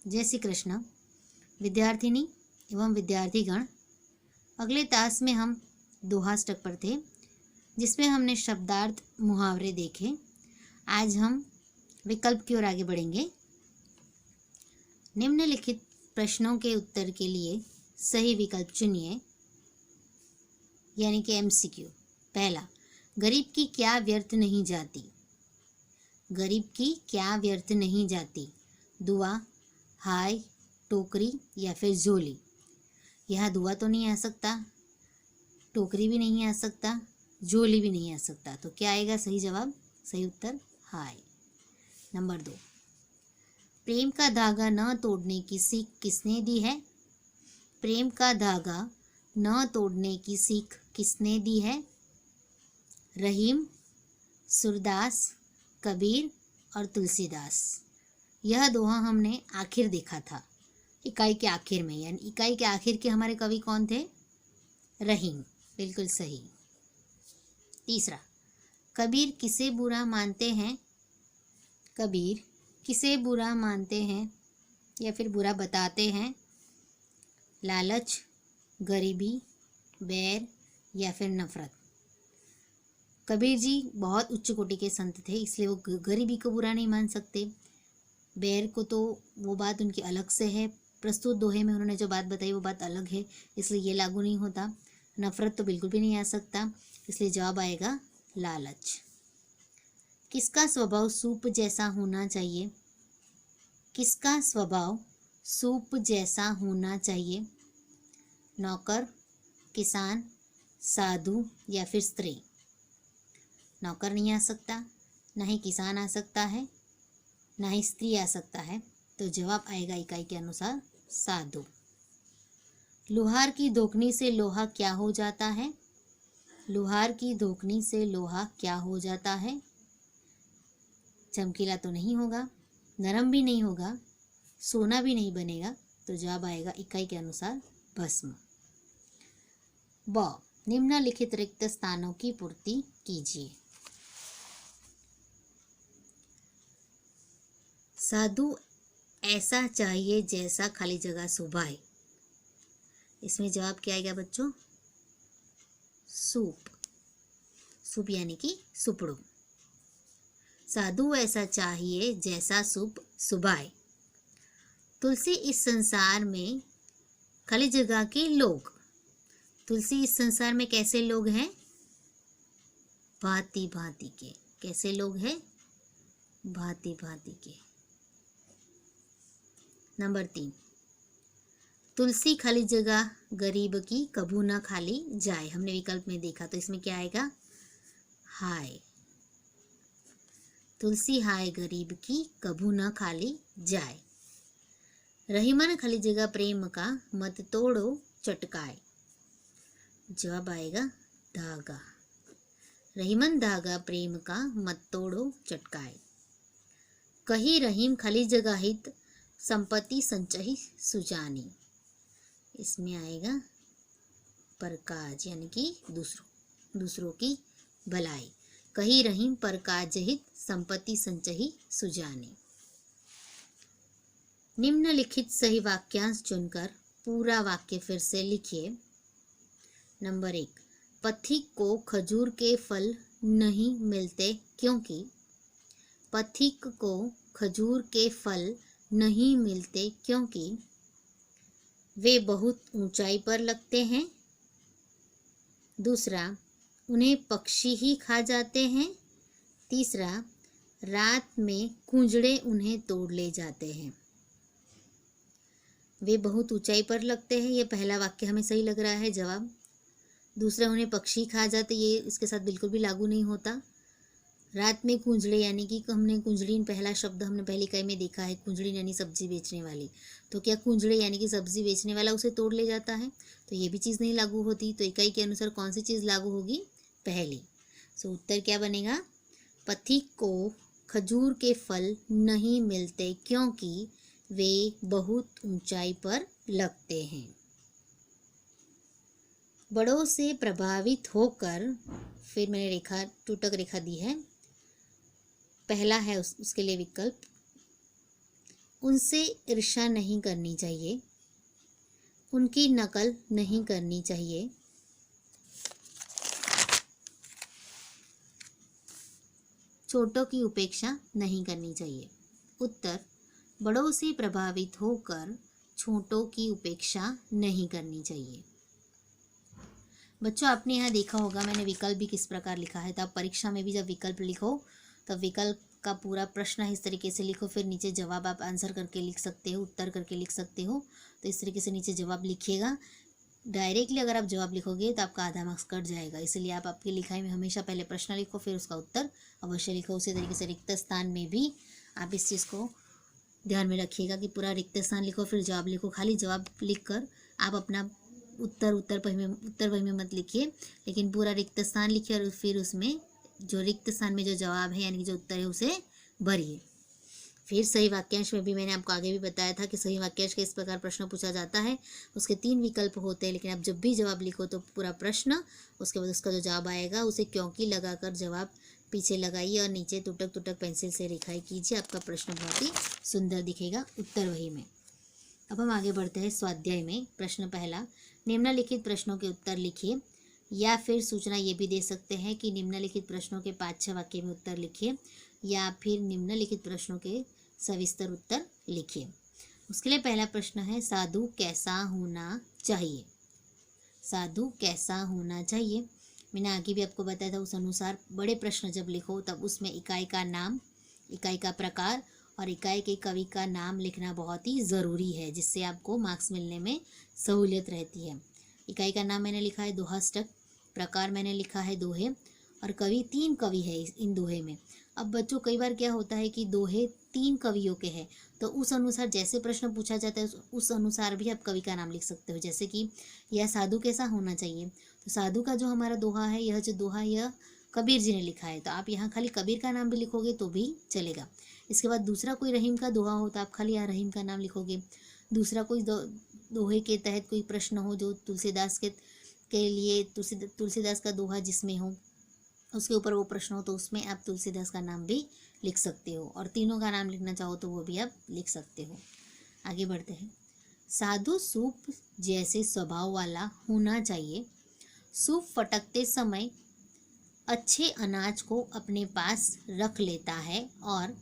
जय श्री कृष्ण विद्यार्थिनी एवं विद्यार्थीगण। अगले तास में हम दोहा अष्टक पर थे, जिसमें हमने शब्दार्थ मुहावरे देखे। आज हम विकल्प की ओर आगे बढ़ेंगे। निम्नलिखित प्रश्नों के उत्तर के लिए सही विकल्प चुनिए, यानी कि एमसीक्यू। पहला, गरीब की क्या व्यर्थ नहीं जाती? गरीब की क्या व्यर्थ नहीं जाती? दुआ, हाय, टोकरी या फिर झोली। यहाँ दुआ तो नहीं आ सकता, टोकरी भी नहीं आ सकता, झोली भी नहीं आ सकता, तो क्या आएगा सही जवाब? सही उत्तर हाय। नंबर 2, प्रेम का धागा न तोड़ने की सीख किसने दी है? प्रेम का धागा न तोड़ने की सीख किसने दी है? रहीम, सूरदास, कबीर और तुलसीदास। यह दोहा हमने आखिर देखा था, इकाई के आखिर में, यानी इकाई के आखिर के हमारे कवि कौन थे? रहीम, बिल्कुल सही। तीसरा, कबीर किसे बुरा मानते हैं? कबीर किसे बुरा मानते हैं या फिर बुरा बताते हैं? लालच, गरीबी, बैर या फिर नफरत। कबीर जी बहुत उच्च कोटि के संत थे, इसलिए वो गरीबी को बुरा नहीं मान सकते। बैर को तो वो बात उनकी अलग से है, प्रस्तुत दोहे में उन्होंने जो बात बताई वो बात अलग है, इसलिए ये लागू नहीं होता। नफरत तो बिल्कुल भी नहीं आ सकता, इसलिए जवाब आएगा लालच। किसका स्वभाव सूप जैसा होना चाहिए? किसका स्वभाव सूप जैसा होना चाहिए? नौकर, किसान, साधु या फिर स्त्री। नौकर नहीं आ सकता, ना ही किसान आ सकता है, ना ही स्त्री आ सकता है, तो जवाब आएगा इकाई के अनुसार साधु। लोहार की धोखनी से लोहा क्या हो जाता है? लोहार की धोखनी से लोहा क्या हो जाता है? चमकीला तो नहीं होगा, नरम भी नहीं होगा, सोना भी नहीं बनेगा, तो जवाब आएगा इकाई के अनुसार भस्म। ब, निम्नलिखित रिक्त स्थानों की पूर्ति कीजिए। साधु ऐसा चाहिए जैसा खाली जगह सुभाए। इसमें जवाब क्या आएगा बच्चों? सूप। सूप यानी कि सुपड़ू। साधु ऐसा चाहिए जैसा सूप सुभाए। तुलसी इस संसार में खाली जगह के लोग। तुलसी इस संसार में कैसे लोग हैं? भांति भांति के। कैसे लोग हैं? भांति भांति के। नंबर 3, तुलसी खाली जगह गरीब की कभू न खाली जाए। हमने विकल्प में देखा, तो इसमें क्या आएगा? हाय। तुलसी हाय गरीब की कभू न खाली जाए। रहीमन खाली जगह प्रेम का मत तोड़ो चटकाए। जवाब आएगा धागा। रहीमन धागा प्रेम का मत तोड़ो चटकाए। कही रहीम खाली जगह हित संपत्ति संचही सुजानी। इसमें आएगा परकाज, यानी कि दूसरों की भलाई। कही रहीम परकाज हित संपत्ति संचही सुजानी। निम्नलिखित सही वाक्यांश चुनकर पूरा वाक्य फिर से लिखिए। नंबर 1, पथिक को खजूर के फल नहीं मिलते क्योंकि। पथिक को खजूर के फल नहीं मिलते क्योंकि वे बहुत ऊंचाई पर लगते हैं। दूसरा, उन्हें पक्षी ही खा जाते हैं। तीसरा, रात में कूंजड़े उन्हें तोड़ ले जाते हैं। वे बहुत ऊंचाई पर लगते हैं, ये पहला वाक्य हमें सही लग रहा है, जवाब। दूसरा, उन्हें पक्षी खा जाते, ये इसके साथ बिल्कुल भी लागू नहीं होता। रात में कूंजड़े, यानी कि हमने कुंजड़ीन, पहला शब्द हमने पहली इकाई में देखा है, कुंजड़ीन यानी सब्जी बेचने वाली। तो क्या कुंजड़े यानी कि सब्जी बेचने वाला उसे तोड़ ले जाता है? तो ये भी चीज़ नहीं लागू होती। तो इकाई के अनुसार कौन सी चीज़ लागू होगी? पहली। सो उत्तर क्या बनेगा? पथिक को खजूर के फल नहीं मिलते क्योंकि वे बहुत ऊंचाई पर लगते हैं। बड़ों से प्रभावित होकर, फिर मैंने रेखा, टूटक रेखा दी है। पहला है उसके लिए विकल्प, उनसे ईर्ष्या नहीं करनी चाहिए, उनकी नकल नहीं करनी चाहिए, छोटों की उपेक्षा नहीं करनी चाहिए। उत्तर, बड़ों से प्रभावित होकर छोटों की उपेक्षा नहीं करनी चाहिए। बच्चों, आपने यहाँ देखा होगा मैंने विकल्प भी किस प्रकार लिखा है। तो आप परीक्षा में भी जब विकल्प लिखो तो विकल्प का पूरा प्रश्न इस तरीके से लिखो, फिर नीचे जवाब आप आंसर करके लिख सकते हो, उत्तर करके लिख सकते हो। तो इस तरीके से नीचे जवाब लिखिएगा। डायरेक्टली अगर आप जवाब लिखोगे तो आपका आधा मार्क्स कट जाएगा, इसलिए आप आपकी लिखाई में हमेशा पहले प्रश्न लिखो, फिर उसका उत्तर अवश्य लिखो। उसी तरीके से रिक्त स्थान में भी आप इस चीज़ को ध्यान में रखिएगा कि पूरा रिक्त स्थान लिखो, फिर जवाब लिखो। खाली जवाब लिख कर आप अपना उत्तर वही में मत लिखिए, लेकिन पूरा रिक्त स्थान लिखिए और फिर उसमें जो रिक्त स्थान में जो जवाब है यानी कि जो उत्तर है उसे भरिए। फिर सही वाक्यांश में भी मैंने आपको आगे भी बताया था कि सही वाक्यांश का इस प्रकार प्रश्न पूछा जाता है। उसके 3 विकल्प होते हैं, लेकिन आप जब भी जवाब लिखो तो पूरा प्रश्न, उसके बाद उसका जो जवाब आएगा उसे क्योंकि लगाकर जवाब पीछे लगाइए और नीचे तुटक तुटक पेंसिल से लिखाई कीजिए। आपका प्रश्न बहुत ही सुंदर दिखेगा उत्तर वही में। अब हम आगे बढ़ते हैं स्वाध्याय में। प्रश्न पहला, निम्नलिखित प्रश्नों के उत्तर लिखिए, या फिर सूचना ये भी दे सकते हैं कि निम्नलिखित प्रश्नों के 5-6 वाक्य में उत्तर लिखिए, या फिर निम्नलिखित प्रश्नों के सविस्तर उत्तर लिखिए। उसके लिए पहला प्रश्न है, साधु कैसा होना चाहिए? साधु कैसा होना चाहिए? मैंने आगे भी आपको बताया था, उस अनुसार बड़े प्रश्न जब लिखो तब उसमें इकाई का नाम, इकाई का प्रकार और इकाई के कवि का नाम लिखना बहुत ही ज़रूरी है, जिससे आपको मार्क्स मिलने में सहूलियत रहती है। इकाई का नाम मैंने लिखा है दोहाष्टक, प्रकार मैंने लिखा है दोहे, और कवि 3 कवि है इन दोहे में। अब बच्चों, कई बार क्या होता है कि दोहे 3 कवियों के हैं, तो उस अनुसार जैसे प्रश्न पूछा जाता है उस अनुसार भी आप कवि का नाम लिख सकते हो। जैसे कि यह साधु कैसा होना चाहिए, तो साधु का जो हमारा दोहा है, यह जो दोहा यह कबीर जी ने लिखा है, तो आप यहाँ खाली कबीर का नाम भी लिखोगे तो भी चलेगा। इसके बाद दूसरा कोई रहीम का दोहा हो तो आप खाली यहाँ रहीम का नाम लिखोगे। दूसरा कोई दोहे के तहत कोई प्रश्न हो जो तुलसीदास के लिए तुलसीदास का दोहा जिसमें हो, उसके ऊपर वो प्रश्न हो, तो उसमें आप तुलसीदास का नाम भी लिख सकते हो, और तीनों का नाम लिखना चाहो तो वो भी आप लिख सकते हो। आगे बढ़ते हैं। साधु सूप जैसे स्वभाव वाला होना चाहिए। सूप फटकते समय अच्छे अनाज को अपने पास रख लेता है और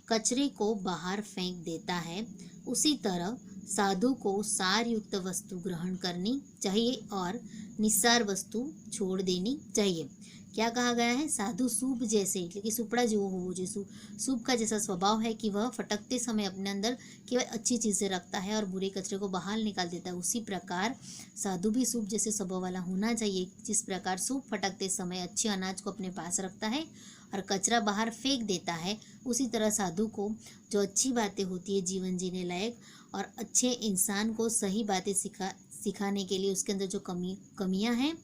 कचरे को बाहर फेंक देता है। उसी तरह साधु को सार युक्त वस्तु ग्रहण करनी चाहिए और निस्सार वस्तु छोड़ देनी चाहिए। क्या कहा गया है? साधु सूप जैसे, लेकिन सुपड़ा जो हो, वो जो सूप का जैसा स्वभाव है कि वह फटकते समय अपने अंदर केवल अच्छी चीज़ें रखता है और बुरे कचरे को बाहर निकाल देता है, उसी प्रकार साधु भी सूप जैसे स्वभाव वाला होना चाहिए। जिस प्रकार सूप फटकते समय अच्छे अनाज को अपने पास रखता है और कचरा बाहर फेंक देता है, उसी तरह साधु को जो अच्छी बातें होती है जीवन जीने लायक और अच्छे इंसान को सही बातें सिखाने के लिए, उसके अंदर जो कमियां हैं,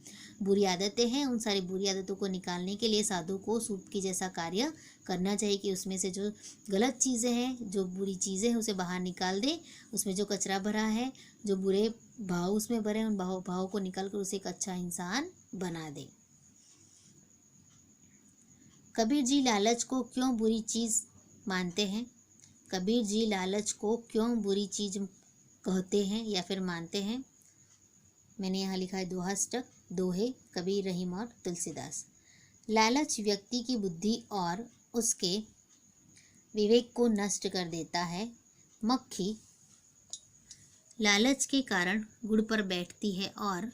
बुरी आदतें हैं, उन सारी बुरी आदतों को निकालने के लिए साधु को सूप की जैसा कार्य करना चाहिए कि उसमें से जो गलत चीज़ें हैं, जो बुरी चीज़ें हैं, उसे बाहर निकाल दे। उसमें जो कचरा भरा है, जो बुरे भाव उसमें भरे हैं, उन भाव को निकाल कर उसे एक अच्छा इंसान बना दे। कबीर जी लालच को क्यों बुरी चीज़ मानते हैं? कबीर जी लालच को क्यों बुरी चीज़ कहते हैं या फिर मानते हैं? मैंने यहाँ लिखा है दोहाष्टक, दोहे, कबीर, रहीम और तुलसीदास। लालच व्यक्ति की बुद्धि और उसके विवेक को नष्ट कर देता है। मक्खी लालच के कारण गुड़ पर बैठती है और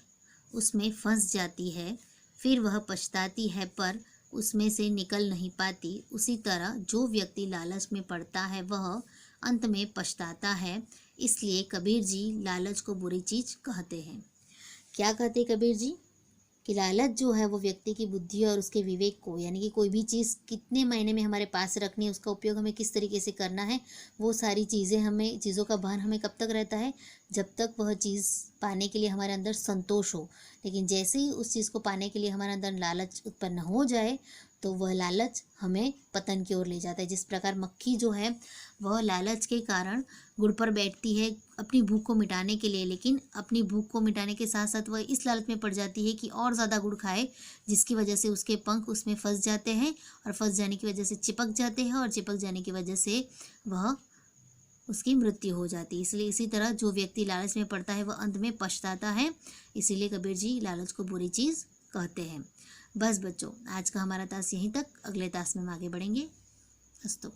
उसमें फंस जाती है, फिर वह पछताती है पर उसमें से निकल नहीं पाती। उसी तरह जो व्यक्ति लालच में पड़ता है वह अंत में पछताता है। इसलिए कबीर जी लालच को बुरी चीज़ कहते हैं। क्या कहते कबीर जी? कि लालच जो है वो व्यक्ति की बुद्धि और उसके विवेक को, यानी कि कोई भी चीज़ कितने महीने में हमारे पास रखनी है, उसका उपयोग हमें किस तरीके से करना है, वो सारी चीज़ों का भान हमें कब तक रहता है? जब तक वह चीज़ पाने के लिए हमारे अंदर संतोष हो। लेकिन जैसे ही उस चीज़ को पाने के लिए हमारे अंदर लालच उत्पन्न हो जाए तो वह लालच हमें पतन की ओर ले जाता है। जिस प्रकार मक्खी जो है वह लालच के कारण गुड़ पर बैठती है अपनी भूख को मिटाने के लिए, लेकिन अपनी भूख को मिटाने के साथ साथ वह इस लालच में पड़ जाती है कि और ज़्यादा गुड़ खाए, जिसकी वजह से उसके पंख उसमें फंस जाते हैं और फंस जाने की वजह से चिपक जाते हैं और चिपक जाने की वजह से वह उसकी मृत्यु हो जाती है। इसलिए इसी तरह जो व्यक्ति लालच में पड़ता है वह अंत में पछताता है। इसीलिए कबीर जी लालच को बुरी चीज़ कहते हैं। बस बच्चों, आज का हमारा तास यहीं तक। अगले तास में हम आगे बढ़ेंगे। अस्तु।